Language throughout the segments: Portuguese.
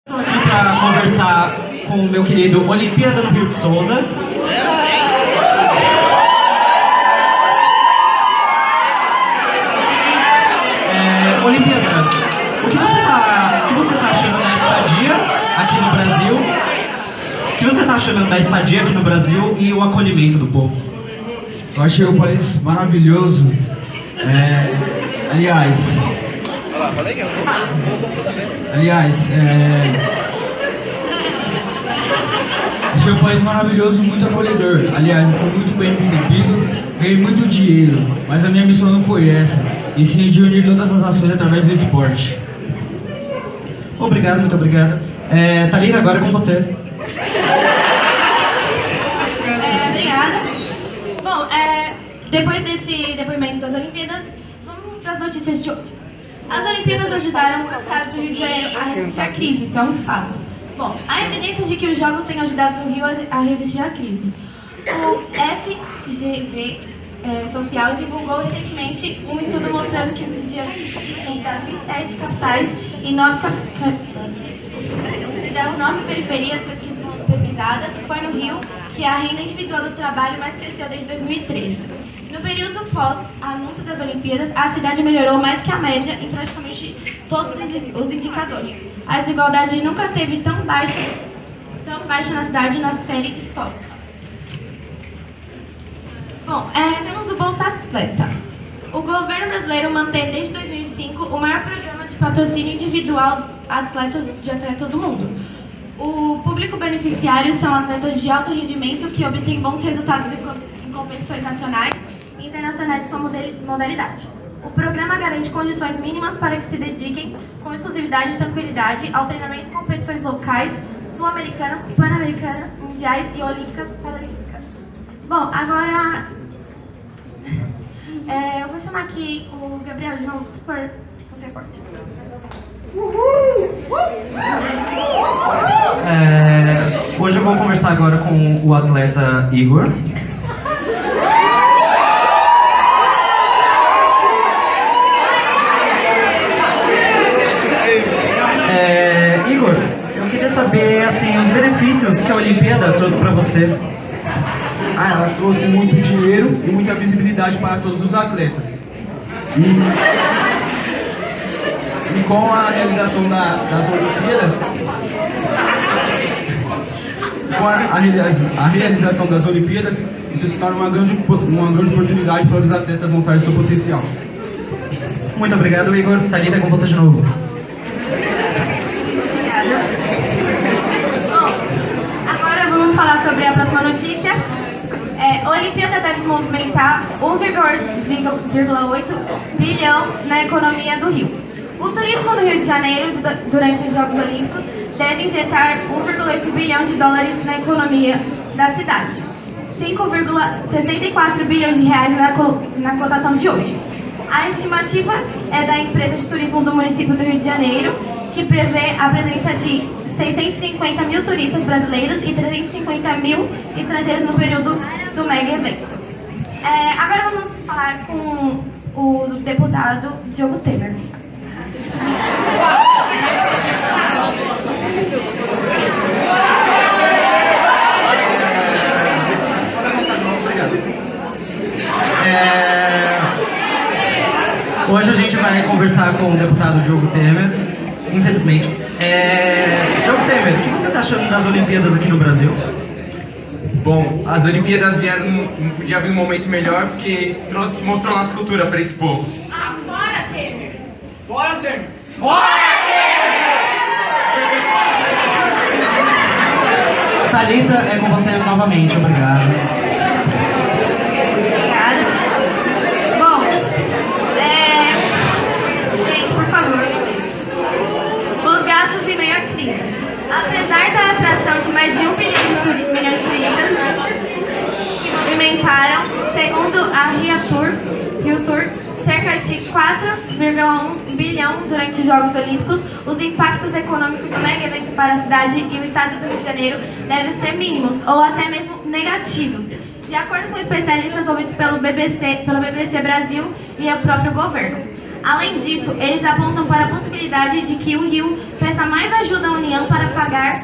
Estou aqui para conversar com o meu querido Olimpíada no Rio de Souza. Olimpíada, o que você tá achando da estadia aqui no Brasil? O que você está achando da estadia aqui no Brasil e o acolhimento do povo? Eu achei o país maravilhoso. Aliás, achei o país maravilhoso, muito acolhedor. Aliás, eu fui muito bem recebido, ganhei muito dinheiro, mas a minha missão não foi essa, e sim de unir todas as ações através do esporte. Obrigado, muito obrigado. Thalita, agora é com você. Obrigada. Bom, depois desse depoimento das Olimpíadas, vamos para as notícias de hoje. As Olimpíadas ajudaram o estado do Rio de Janeiro a resistir à crise, isso é um fato. Bom, há evidências de que os Jogos têm ajudado o Rio a resistir à crise. O FGV Social divulgou recentemente um estudo mostrando que das 27 capitais e 9 das 9 periferias pesquisadas, foi no Rio que a renda individual do trabalho mais cresceu desde 2013. No período pós-anúncio das Olimpíadas, a cidade melhorou mais que a média em praticamente todos os indicadores. A desigualdade nunca teve tão baixa na cidade na série histórica. Bom, temos o Bolsa Atleta. O governo brasileiro mantém desde 2005 o maior programa de patrocínio individual de atletas do mundo. O público beneficiário são atletas de alto rendimento que obtêm bons resultados em competições nacionais e internacionais com modalidade. O programa garante condições mínimas para que se dediquem com exclusividade e tranquilidade ao treinamento em competições locais, sul-americanas, pan-americanas, mundiais e olímpicas e paralímpicas. Bom, agora eu vou chamar aqui o Gabriel de novo, por favor, o repórter. Hoje eu vou conversar agora com o atleta Igor. Igor, eu queria saber assim, os benefícios que a Olimpíada trouxe para você. Ela trouxe muito dinheiro e muita visibilidade para todos os atletas. E com a realização das Olimpíadas, a realização das Olimpíadas, isso se torna uma grande oportunidade para os atletas montarem seu potencial. Muito obrigado, Igor. Thalita, com você de novo. Obrigada. Bom, agora vamos falar sobre a próxima notícia. A Olimpíada deve movimentar 1,8 bilhão na economia do Rio. O turismo no Rio de Janeiro, durante os Jogos Olímpicos, deve injetar 1,8 bilhão de dólares na economia da cidade. 5,64 bilhões de reais na cotação de hoje. A estimativa é da empresa de turismo do município do Rio de Janeiro, que prevê a presença de 650 mil turistas brasileiros e 350 mil estrangeiros no período do mega evento. Agora vamos falar com o deputado Diogo Temer. Hoje a gente vai conversar com o deputado Diogo Temer, infelizmente. Diogo Temer, o que você está achando das Olimpíadas aqui no Brasil? Bom, as Olimpíadas vieram, não podia vir um momento melhor, porque mostrou nossa cultura para esse povo. Fora Temer! Bora, Temer! Thalita, é com você novamente, obrigado. Obrigada. Bom, gente, por favor. Os gastos em meio à crise. Apesar da atração de mais de 1 milhão de turistas que movimentaram, segundo a Rio Tour, cerca de 4,1 bilhão durante os Jogos Olímpicos, os impactos econômicos do mega evento para a cidade e o estado do Rio de Janeiro devem ser mínimos ou até mesmo negativos, de acordo com especialistas ouvidos pelo BBC Brasil e o próprio governo. Além disso, eles apontam para a possibilidade de que o Rio peça mais ajuda à União para pagar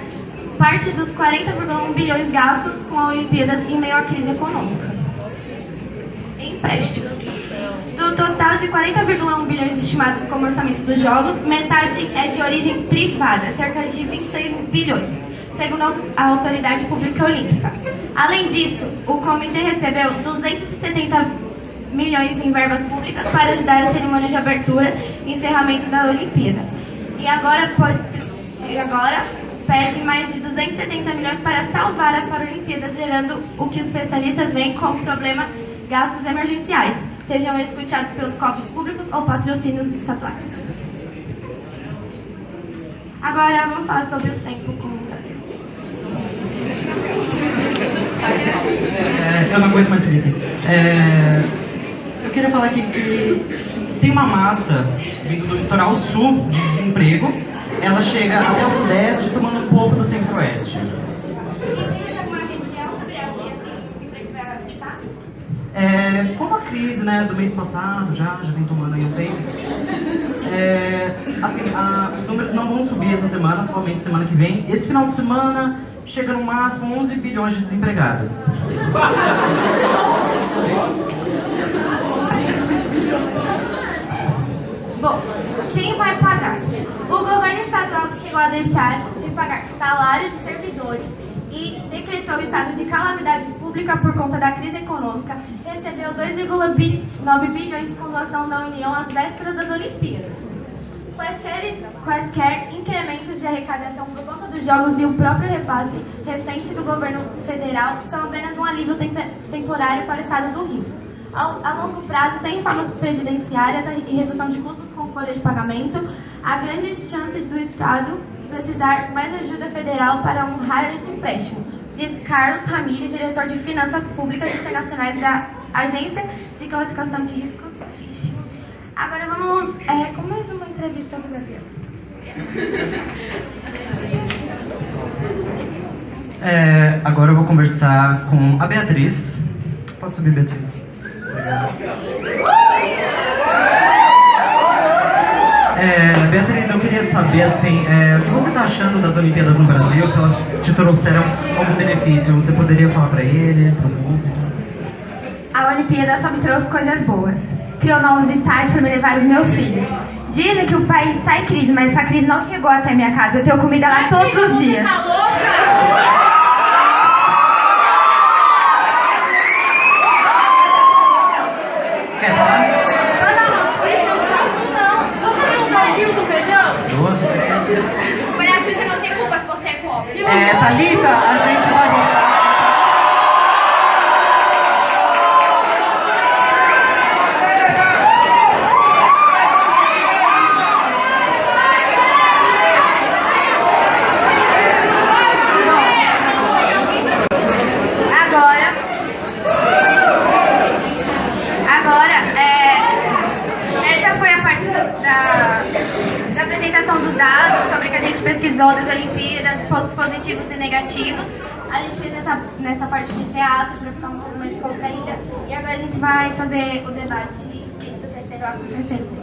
parte dos 40,1 bilhões gastos com a Olimpíadas em meio à crise econômica. Empréstimos. Do total de 40,1 bilhões estimados como orçamento dos Jogos, metade é de origem privada, cerca de 23 bilhões, segundo a Autoridade Pública Olímpica. Além disso, o comitê recebeu 270 milhões em verbas públicas para ajudar a cerimônia de abertura e encerramento da Olimpíada. E agora pede mais de 270 milhões para salvar a Paralimpíada, gerando o que os especialistas veem como problema gastos emergenciais, sejam eles custeados pelos cofres públicos ou patrocínios estatais. Agora vamos falar sobre o tempo com o Brasil. Eu não aguento mais Felipe. Eu queria falar aqui que tem uma massa vindo do litoral sul de desemprego. Ela chega até o sudeste, tomando um pouco do centro-oeste. Tem alguma região, Gabriel, que esse desemprego vai aumentar? Como a crise, né, do mês passado já vem tomando aí um tempo. Os números não vão subir essa semana, somente semana que vem. Esse final de semana chega no máximo 11 bilhões de desempregados. Bom, quem vai pagar? O governo estadual chegou a deixar de pagar salários de servidores e decretou o estado de calamidade pública por conta da crise econômica, recebeu 2,9 bilhões de doação da União às vésperas das Olimpíadas. Quaisquer incrementos de arrecadação por conta dos Jogos e o próprio repasse recente do governo federal são apenas um alívio temporário para o estado do Rio. A longo prazo, sem reformas previdenciárias e redução de custos com folha de pagamento, há grande chance do Estado de precisar mais ajuda federal para honrar esse empréstimo, diz Carlos Ramírez, diretor de Finanças Públicas Internacionais da Agência de Classificação de Riscos, Fitch. Agora vamos com mais uma entrevista do Gabriel. Agora eu vou conversar com a Beatriz. Pode subir, Beatriz. Beatriz, eu queria saber assim, o que você está achando das Olimpíadas no Brasil, se elas te trouxeram algum benefício? Você poderia falar para ele, para o público? A Olimpíada só me trouxe coisas boas. Criou novos estádios para me levar os meus filhos. Dizem que o país está em crise, mas essa crise não chegou até minha casa. Eu tenho comida lá todos os dias. Quer falar? O Brasil já não tem culpa se você é pobre. Thalita, a gente vai voltar. Essa foi a parte da apresentação dos dados sobre o que a gente pesquisou das Olimpíadas, pontos positivos e negativos. A gente fez nessa parte de teatro para ficar um pouco mais contraída. E agora a gente vai fazer o debate do terceiro A com o terceiro B.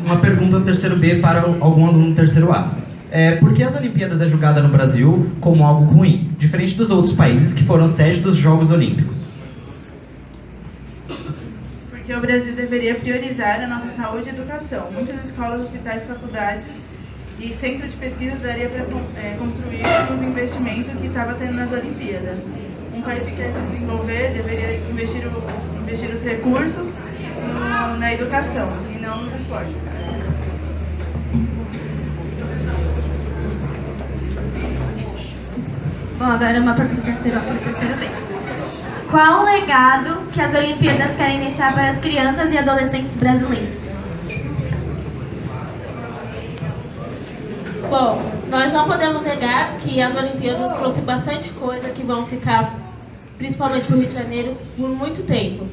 Uma pergunta do terceiro B para algum aluno do terceiro A. Por que as Olimpíadas é julgada no Brasil como algo ruim, diferente dos outros países que foram sede dos Jogos Olímpicos? Porque o Brasil deveria priorizar a nossa saúde e educação. Muitas escolas, hospitais, faculdades e centros de pesquisa daria para construir os investimentos que estava tendo nas Olimpíadas. Um país que quer se desenvolver deveria investir os recursos na educação e não nos esportes. Bom, agora uma pergunta do terceiro A para o terceiro B. Qual o legado que as Olimpíadas querem deixar para as crianças e adolescentes brasileiros? Bom, nós não podemos negar que as Olimpíadas trouxeram bastante coisa que vão ficar, principalmente para o Rio de Janeiro, por muito tempo.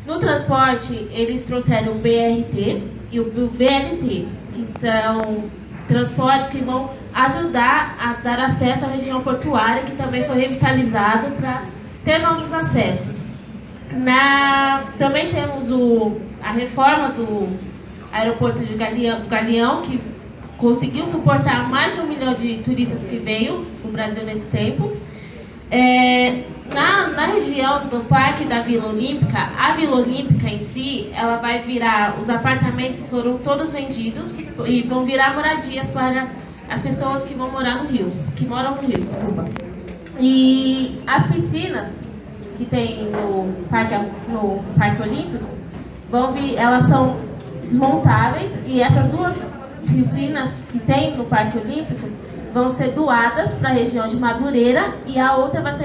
No transporte, eles trouxeram o BRT e o BLT, que são transportes que vão ajudar a dar acesso à região portuária, que também foi revitalizado para ter novos acessos. Também temos a reforma do aeroporto de Galeão, que conseguiu suportar mais de 1 milhão de turistas que veio no Brasil nesse tempo. Na região do Parque da Vila Olímpica, a Vila Olímpica em si, ela vai virar, os apartamentos foram todos vendidos e vão virar moradias para as pessoas que vão morar no Rio, que moram no Rio, desculpa. E as piscinas que tem no Parque Olímpico, elas são desmontáveis, e essas 2 piscinas que tem no Parque Olímpico vão ser doadas para a região de Madureira, e a outra vai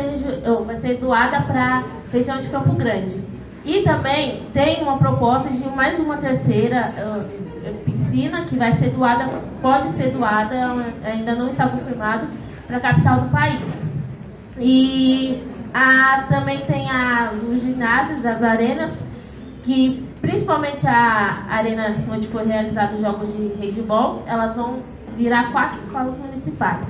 ser doada para a região de Campo Grande. E também tem uma proposta de mais uma terceira piscina que vai ser doada, pode ser doada, ainda não está confirmado, para a capital do país. E também tem os ginásios, as arenas, que principalmente a arena onde foi realizado os jogos de handebol, elas vão virar 4 escolas municipais.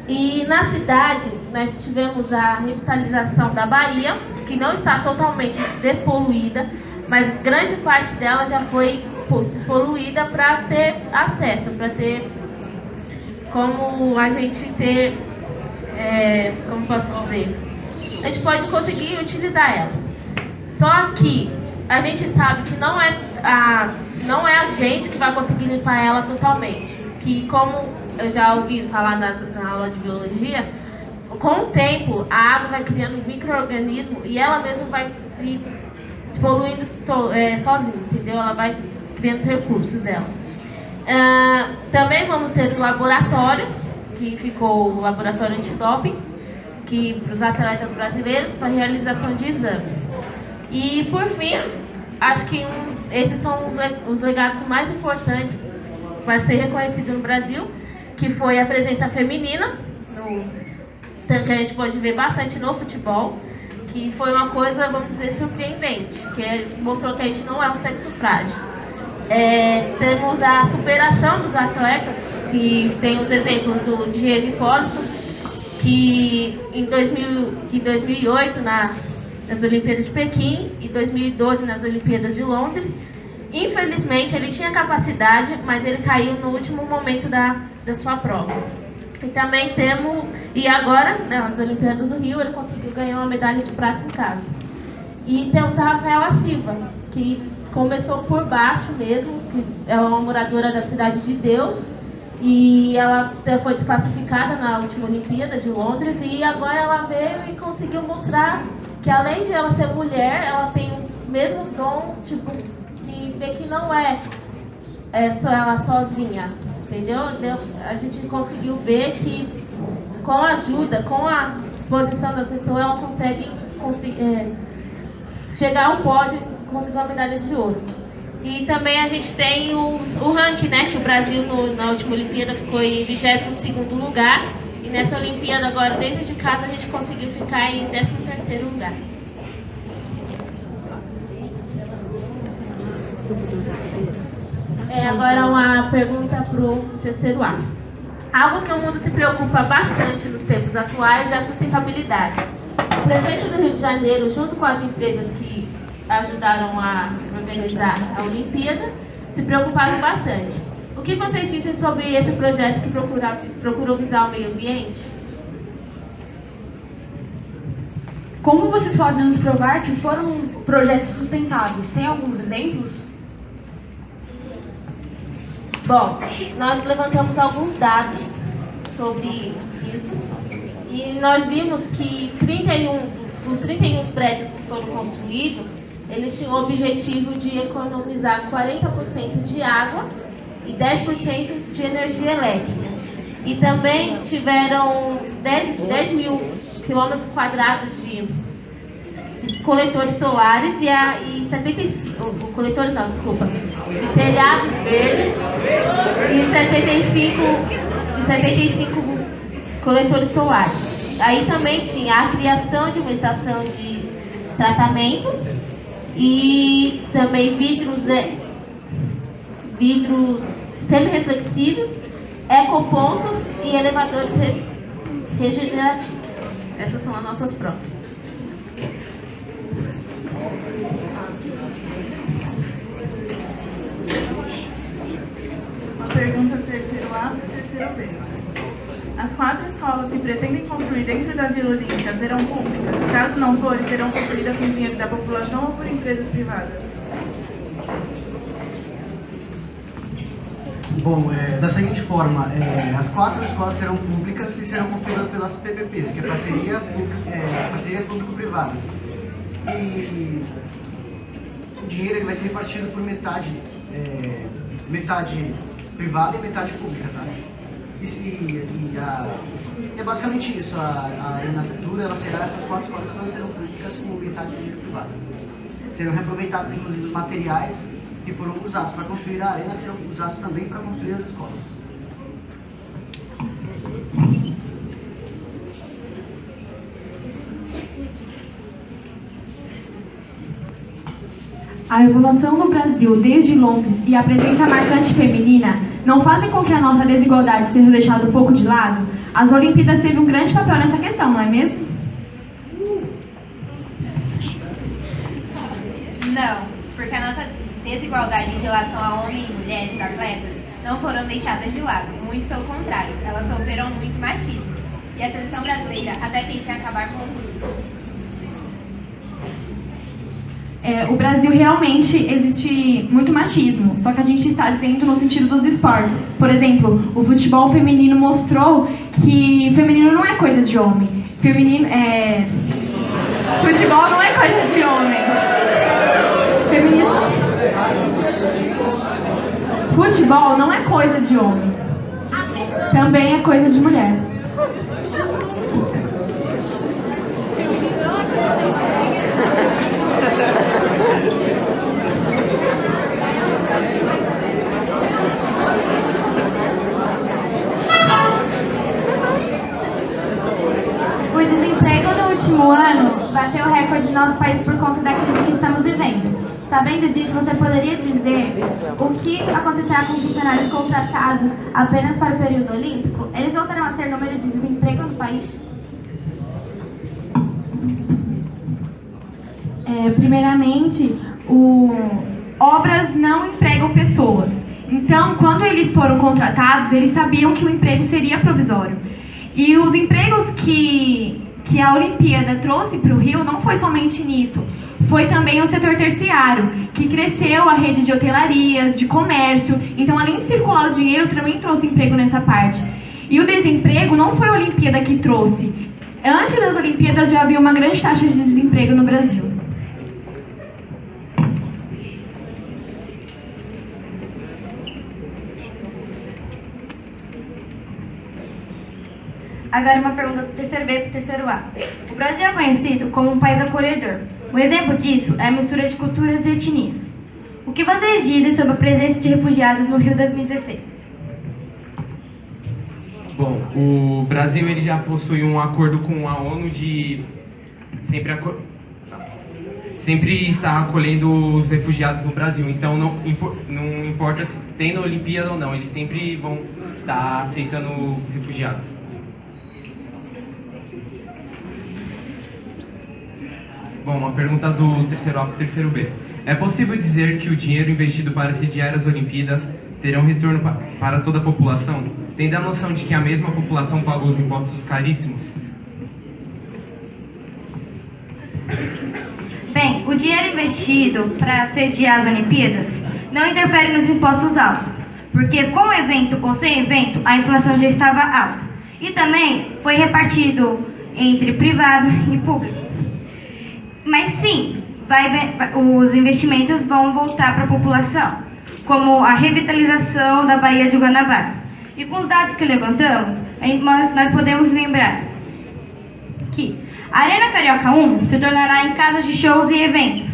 E na cidade, nós tivemos a revitalização da Bahia, que não está totalmente despoluída, mas grande parte dela já foi despoluída para ter acesso, para ter como a gente ter, como posso dizer, a gente pode conseguir utilizar ela. Só que a gente sabe que não é a gente que vai conseguir limpar ela totalmente. Que, como eu já ouvi falar na aula de biologia, com o tempo a água vai criando micro-organismo e ela mesma vai se poluindo sozinha, entendeu? Ela vai criando os recursos dela. Também vamos ter o laboratório, que ficou o laboratório antidoping, que para os atletas brasileiros, para realização de exames. E por fim, acho que esses são os legados mais importantes para ser reconhecido no Brasil, que foi a presença feminina, que a gente pode ver bastante no futebol, que foi uma coisa, vamos dizer, surpreendente, que mostrou que a gente não é um sexo frágil. Temos a superação dos atletas, que tem os exemplos do Diego Hipólito, que em 2008 nas Olimpíadas de Pequim e 2012 nas Olimpíadas de Londres, infelizmente ele tinha capacidade, mas ele caiu no último momento da sua prova. E também e agora, nas Olimpíadas do Rio, ele conseguiu ganhar uma medalha de prata em casa. E temos a Rafaela Silva, que começou por baixo mesmo, que ela é uma moradora da Cidade de Deus, e ela foi desclassificada na última Olimpíada de Londres, e agora ela veio e conseguiu mostrar que, além de ela ser mulher, ela tem o mesmo dom, tipo, que vê que não é só ela sozinha, entendeu? A gente conseguiu ver que, com a ajuda, com a disposição da pessoa, ela consegue chegar ao pódio e conseguir uma medalha de ouro. E também a gente tem o ranking, né, que o Brasil na última Olimpíada ficou em 22º lugar, e nessa Olimpíada agora, dentro de casa, a gente conseguiu ficar em 13º lugar. Agora uma pergunta para o terceiro A. Algo que o mundo se preocupa bastante nos tempos atuais é a sustentabilidade. O prefeito do Rio de Janeiro, junto com as empresas que ajudaram a organizar a Olimpíada, se preocuparam bastante. O que vocês dizem sobre esse projeto que procurou visar o meio ambiente? Como vocês podem nos provar que foram projetos sustentáveis? Tem alguns exemplos? Bom, nós levantamos alguns dados sobre isso e nós vimos que os 31 prédios que foram construídos, eles tinham o objetivo de economizar 40% de água e 10% de energia elétrica. E também tiveram 10 mil quilômetros quadrados de coletores solares e 75, coletores não, desculpa, de telhados verdes e 75 coletores solares. Aí também tinha a criação de uma estação de tratamento e também vidros semi-reflexivos, ecopontos e elevadores regenerativos. Essas são as nossas provas. Uma pergunta do terceiro A para o terceiro B. As 4 escolas que pretendem construir dentro da Vila Olímpica serão públicas? Caso não forem, serão construídas com dinheiro da população ou por empresas privadas? Bom, da seguinte forma, as 4 escolas serão públicas e serão construídas pelas PPPs, que é parceria público-privadas. E o dinheiro ele vai ser repartido por metade privada e metade pública, tá? É basicamente isso, a Arena Cultura, essas 4 escolas serão públicas com metade de dinheiro privado. Serão reaproveitados, inclusive, os materiais que foram usados para construir a arena serão usados também para construir as escolas. A evolução do Brasil desde Londres e a presença marcante feminina não fazem com que a nossa desigualdade seja deixada um pouco de lado? As Olimpíadas teve um grande papel nessa questão, não é mesmo? Não, porque a nossa desigualdade em relação a homens e mulheres atletas não foram deixadas de lado, muito pelo contrário, elas sofreram muito machismo. E a seleção brasileira até pensa em acabar com tudo. O Brasil realmente existe muito machismo, só que a gente está dizendo no sentido dos esportes. Por exemplo, o futebol feminino mostrou que feminino não é coisa de homem. Futebol não é coisa de homem. Futebol não é coisa de homem. Também é coisa de mulher. O desemprego no último ano bateu o recorde do nosso país por conta da crise que estamos vivendo. Sabendo disso, você poderia dizer o que acontecerá com os funcionários contratados apenas para o período olímpico? Eles voltarão a ser número de desemprego no país? Primeiramente, obras não empregam pessoas. Então, quando eles foram contratados, eles sabiam que o emprego seria provisório. E os empregos que a Olimpíada trouxe para o Rio não foi somente nisso. Foi também o setor terciário, que cresceu a rede de hotelarias, de comércio. Então, além de circular o dinheiro, também trouxe emprego nessa parte. E o desemprego não foi a Olimpíada que trouxe. Antes das Olimpíadas já havia uma grande taxa de desemprego no Brasil. Agora uma pergunta do terceiro B para o terceiro A. O Brasil é conhecido como um país acolhedor. Um exemplo disso é a mistura de culturas e etnias. O que vocês dizem sobre a presença de refugiados no Rio 2016? Bom, o Brasil ele já possui um acordo com a ONU de sempre estar acolhendo os refugiados no Brasil. Então não importa se tem na Olimpíada ou não, eles sempre vão estar aceitando refugiados. Bom, uma pergunta do terceiro A para o terceiro B. É possível dizer que o dinheiro investido para sediar as Olimpíadas terá um retorno para toda a população, tendo a noção de que a mesma população pagou os impostos caríssimos? Bem, o dinheiro investido para sediar as Olimpíadas não interfere nos impostos altos, porque com o evento ou sem evento, a inflação já estava alta. E também foi repartido entre privado e público. Mas sim, os investimentos vão voltar para a população, como a revitalização da Baía de Guanabara. E com os dados que levantamos, nós podemos lembrar que a Arena Carioca 1 se tornará em casas de shows e eventos.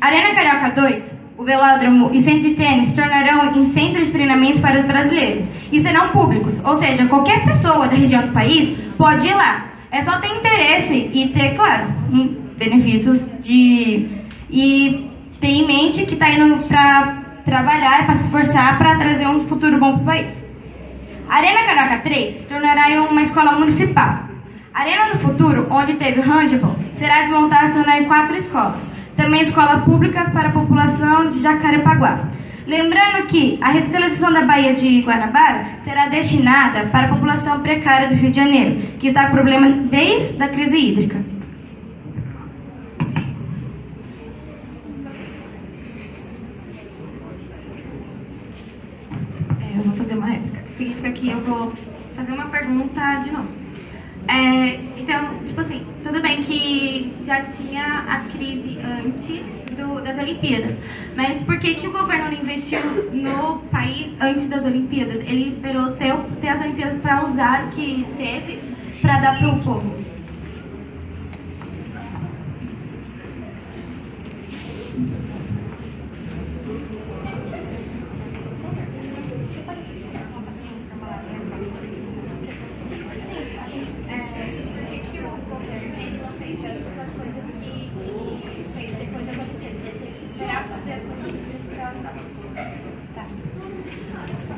A Arena Carioca 2, o velódromo e centro de tênis se tornarão em centros de treinamento para os brasileiros e serão públicos, ou seja, qualquer pessoa da região do país pode ir lá. É só ter interesse e ter, claro, benefícios de e ter em mente que está indo para trabalhar, para se esforçar para trazer um futuro bom para o país. A Arena Carioca 3 se tornará uma escola municipal. A Arena do Futuro, onde teve handebol, será desmontada e se tornar em 4 escolas. Também escolas públicas para a população de Jacarepaguá. Lembrando que a revitalização da Baía de Guanabara será destinada para a população precária do Rio de Janeiro, que está com problema desde a crise hídrica. Eu vou fazer uma réplica. Significa que eu vou fazer uma pergunta de novo. Então, tipo assim, tudo bem que já tinha a crise antes das Olimpíadas, mas por que o governo não investiu no país antes das Olimpíadas? Ele esperou ter as Olimpíadas para usar o que teve para dar para o povo.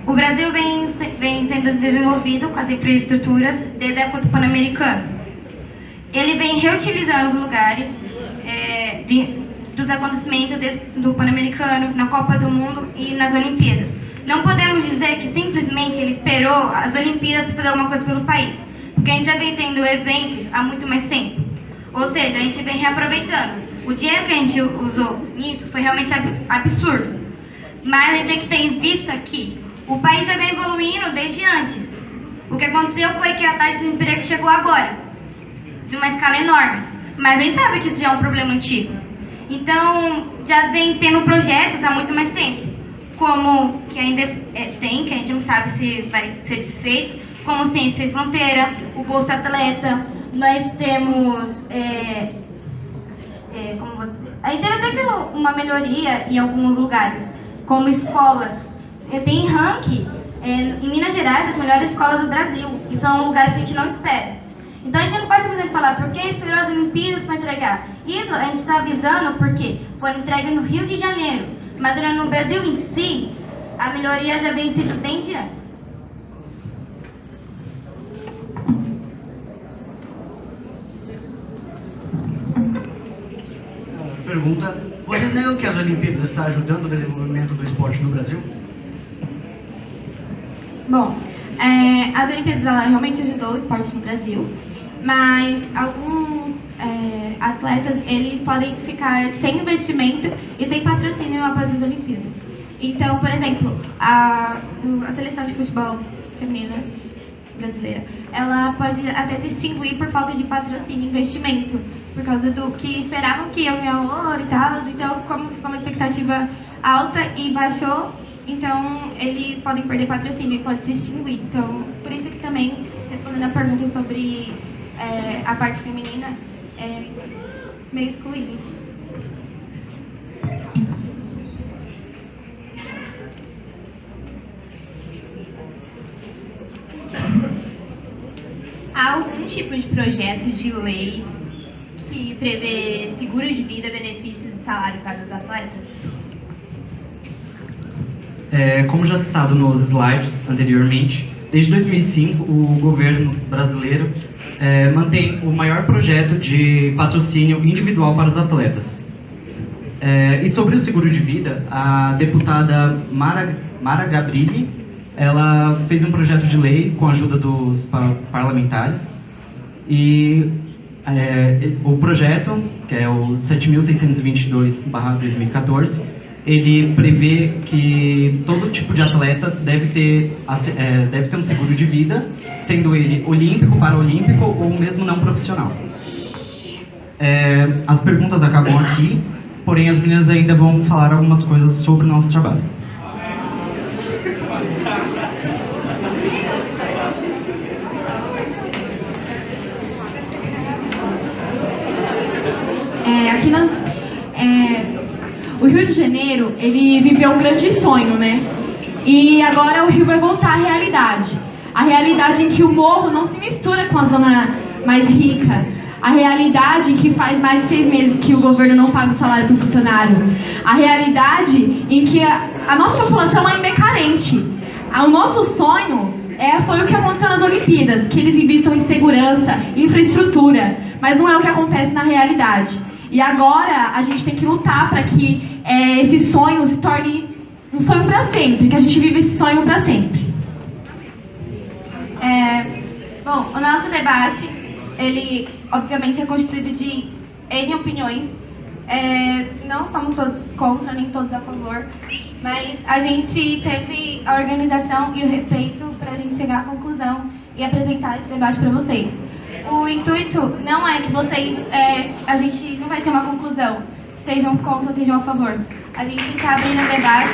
O Brasil vem sendo desenvolvido com as infraestruturas desde a época do Pan-Americano. Ele vem reutilizando os lugares dos acontecimentos do Pan-Americano, na Copa do Mundo e nas Olimpíadas. Não podemos dizer que simplesmente ele esperou as Olimpíadas para fazer alguma coisa pelo país, porque a gente já vem tendo eventos há muito mais tempo. Ou seja, a gente vem reaproveitando. O dinheiro que a gente usou nisso foi realmente absurdo. Mas a gente tem que ter em vista que o país já vem evoluindo desde antes. O que aconteceu foi que a taxa de desemprego chegou agora, de uma escala enorme. Mas a gente sabe que isso já é um problema antigo. Então, já vem tendo projetos há muito mais tempo. Como que ainda tem, que a gente não sabe se vai ser desfeito, como Ciência Sem Fronteira, o Bolsa Atleta. Nós temos, como vou dizer, a gente teve até uma melhoria em alguns lugares, como escolas. Tem ranking em Minas Gerais, as melhores escolas do Brasil, que são lugares que a gente não espera. Então a gente não pode simplesmente falar por que esperou as Olimpíadas para entregar. Isso a gente está avisando porque foi entregue no Rio de Janeiro, mas no Brasil em si, a melhoria já vem sido bem de antes. Pergunta: vocês negam que as Olimpíadas estão ajudando o desenvolvimento do esporte no Brasil? Bom, as Olimpíadas ela realmente ajudou o esporte no Brasil, mas alguns atletas eles podem ficar sem investimento e sem patrocínio após as Olimpíadas. Então, por exemplo, a seleção de futebol feminina brasileira, ela pode até se extinguir por falta de patrocínio e investimento, por causa do que esperavam que iam ganhar ouro e tal. Então, como ficou uma expectativa alta e baixou, então eles podem perder patrocínio e pode se extinguir. Então, por isso que também, respondendo a pergunta sobre a parte feminina, é meio excluído. Há algum tipo de projeto de lei que prevê seguro de vida, benefícios e salário para os atletas? Como já citado nos slides anteriormente, desde 2005 o governo brasileiro mantém o maior projeto de patrocínio individual para os atletas. E sobre o seguro de vida, a deputada Mara Gabrilli, ela fez um projeto de lei com a ajuda dos parlamentares e o projeto, que é o 7.622/2014, ele prevê que todo tipo de atleta deve ter um seguro de vida, sendo ele olímpico, paraolímpico ou mesmo não profissional. As perguntas acabam aqui, porém as meninas ainda vão falar algumas coisas sobre o nosso trabalho. O Rio de Janeiro, ele viveu um grande sonho, né? E agora o Rio vai voltar à realidade. A realidade em que o morro não se mistura com a zona mais rica. A realidade que faz mais de 6 meses que o governo não paga o salário para o funcionário. A realidade em que a nossa população ainda é carente. O nosso sonho foi o que aconteceu nas Olimpíadas, que eles investam em segurança, infraestrutura, mas não é o que acontece na realidade. E agora a gente tem que lutar para que esse sonho se torne um sonho para sempre, que a gente vive esse sonho para sempre. Bom, o nosso debate, ele obviamente é constituído de N opiniões. Não somos todos contra, nem todos a favor, mas a gente teve a organização e o respeito para a gente chegar à conclusão e apresentar esse debate para vocês. O intuito não é que vocês, a gente não vai ter uma conclusão, sejam contra ou sejam a favor. A gente está abrindo o debate.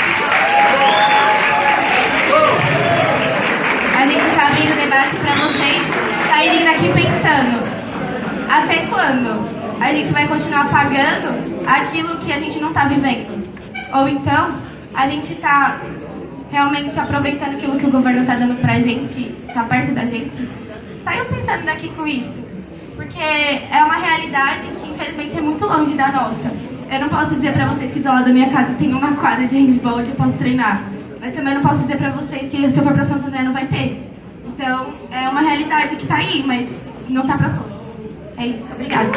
A gente está abrindo o debate para vocês saírem daqui pensando: até quando a gente vai continuar pagando aquilo que a gente não está vivendo? Ou então, a gente está realmente aproveitando aquilo que o governo está dando pra gente, está perto da gente? Saiam pensando daqui com isso, porque é uma realidade que infelizmente é muito longe da nossa. Eu não posso dizer pra vocês que do lado da minha casa tem uma quadra de handball onde eu posso treinar, mas também não posso dizer pra vocês que se eu for pra Santo André não vai ter. Então, é uma realidade que tá aí, mas não tá pra todos. É isso, obrigada.